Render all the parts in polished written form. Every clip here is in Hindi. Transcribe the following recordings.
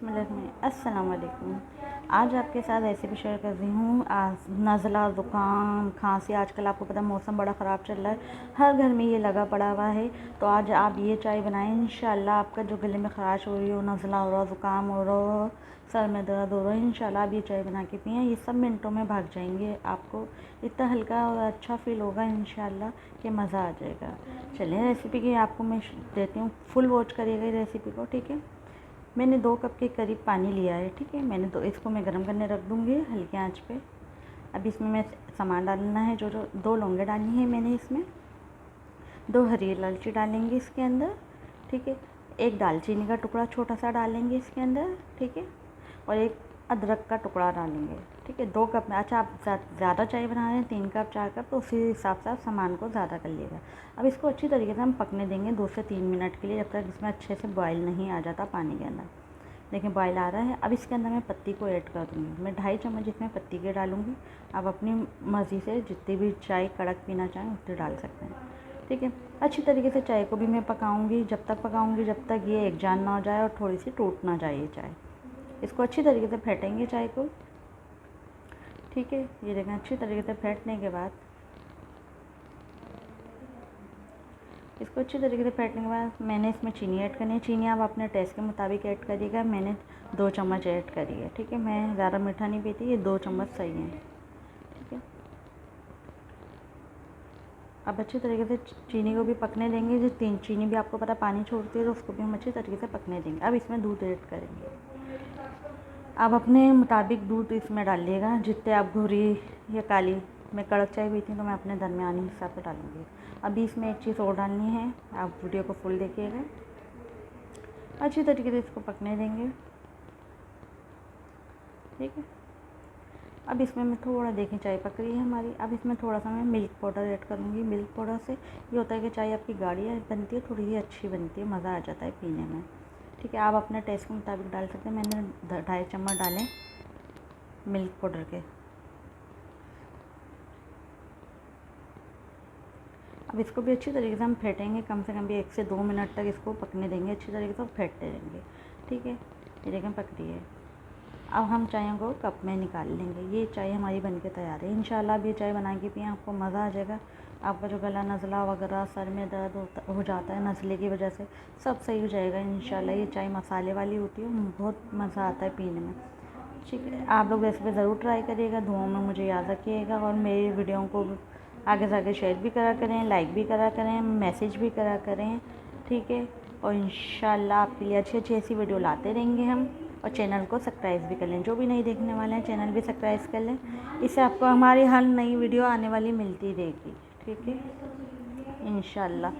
अस्सलाम वालेकुम। आज आपके साथ रेसिपी शेयर कर रही हूँ। आज नज़ला, ज़ुकाम, खांसी, आजकल आपको पता है मौसम बड़ा ख़राब चल रहा है, हर घर में ये लगा पड़ा हुआ है। तो आज आप ये चाय बनाएं, इंशाल्लाह आपका जो गले में ख़राश हो रही हो, नज़ला हो रहा, ज़ुकाम हो रहा हो, सर में दर्द हो रहा है, इंशाल्लाह आप ये चाय बना के पिएँ, ये सब मिनटों में भाग जाएंगे। आपको इतना हल्का और अच्छा फील होगा इंशाल्लाह कि मज़ा आ जाएगा। चलिए रेसिपी की आपको मैं देती हूँ, फुल वॉच करिएगा रेसिपी को, ठीक है। मैंने 2 कप के करीब पानी लिया है, ठीक है। मैंने तो इसको मैं गर्म करने रख दूँगी हल्की आंच पे। अब इसमें मैं सामान डालना है, जो 2 लौंगे डालनी है मैंने इसमें, 2 हरी इलायची डालेंगे इसके अंदर, ठीक है। 1 दालचीनी का टुकड़ा छोटा सा डालेंगे इसके अंदर, ठीक है। और 1 अदरक का टुकड़ा डालेंगे, ठीक है। 2 कप में, अच्छा आप ज़्यादा चाय बना रहे हैं, 3 कप 4 कप, तो उसी हिसाब से आप सामान को ज़्यादा कर लीजिएगा। अब इसको अच्छी तरीके से हम पकने देंगे 2 से 3 मिनट के लिए, जब तक इसमें अच्छे से बॉयल नहीं आ जाता पानी के अंदर। देखिए बॉयल आ रहा है। अब इसके अंदर मैं पत्ती को ऐड कर दूँगी। मैं 2.5 चम्मच इसमें पत्ती के डालूँगी। आप अपनी मर्ज़ी से जितनी भी चाय कड़क पीना चाहें उतनी डाल सकते हैं, ठीक है। अच्छी तरीके से चाय को भी मैं पकाऊँगी, जब तक ये एक जान ना हो जाए और थोड़ी सी टूट ना जाए ये चाय। इसको अच्छी तरीके से फेंटेंगे चाय को, ठीक है। ये देखें, अच्छी तरीके से फेंटने के बाद, इसको अच्छी तरीके से फेंटने के बाद मैंने इसमें चीनी ऐड करनी है। चीनी आप अपने टेस्ट के मुताबिक ऐड करिएगा। मैंने 2 चम्मच ऐड करी है, ठीक है। मैं ज़्यादा मीठा नहीं पीती, ये 2 चम्मच सही है, ठीक है। अब अच्छी तरीके से चीनी को भी पकने देंगे। जो चीनी भी आपको पता पानी छोड़ती है, तो उसको भी हम अच्छी तरीके से पकने देंगे। अब इसमें दूध ऐड करेंगे। आप अपने मुताबिक दूध इसमें डालिएगा, जितने आप भूरी या काली, मैं कड़क चाय पीती हूँ तो मैं अपने दरमियानी हिसाब से डालूँगी। अभी इसमें एक चीज़ और डालनी है, आप वीडियो को फुल देखिएगा। अच्छी तरीके से इसको पकने देंगे, ठीक है। अब इसमें मैं थोड़ा, देखें चाय पक रही है हमारी। अब इसमें थोड़ा सा मैं मिल्क पाउडर ऐड करूँगी। मिल्क पाउडर से ये होता है कि चाय आपकी गाढ़ी बनती है, थोड़ी सी अच्छी बनती है, मज़ा आ जाता है पीने में, ठीक है। आप अपने टेस्ट के मुताबिक डाल सकते हैं। मैंने 2.5 चम्मच डालें मिल्क पाउडर के। अब इसको भी अच्छी तरीके से हम फेंटेंगे, कम से कम भी 1 से 2 मिनट तक इसको पकने देंगे अच्छी तरीके से, फेंटते रहेंगे, ठीक है। ये देखें पक रही है। अब हम चाय को कप में निकाल लेंगे। ये चाय हमारी बनके तैयार है। इंशाल्लाह अब ये चाय बना के पिए, आपको मज़ा आ जाएगा। आपका जो गला नज़ला वगैरह, सर में दर्द हो जाता है नज़ले की वजह से, सब सही हो जाएगा इंशाल्लाह। ये चाय मसाले वाली होती है, बहुत मज़ा आता है पीने में, ठीक है। आप लोग रेसिपी ज़रूर ट्राई करिएगा, दुआओं में मुझे याद रखिएगा। और मेरी वीडियो को आगे से आगे शेयर भी करा करें, लाइक भी करा करें, मैसेज भी करा करें, ठीक है। और इंशाल्लाह आपके लिए अच्छी अच्छी ऐसी वीडियो लाते रहेंगे हम। और चैनल को सब्सक्राइब भी कर लें, जो भी नहीं देखने वाले हैं चैनल भी सब्सक्राइब कर लें। इससे आपको हमारी हर नई वीडियो आने वाली मिलती रहेगी, ठीक है। इंशाल्लाह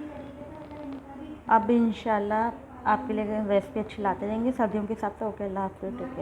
अब इंशाल्लाह आपके लिए रेसिपी अच्छी लाते रहेंगे सर्दियों के हिसाब से। ओके, अल्लाह हाफ़िज़, टेक केयर।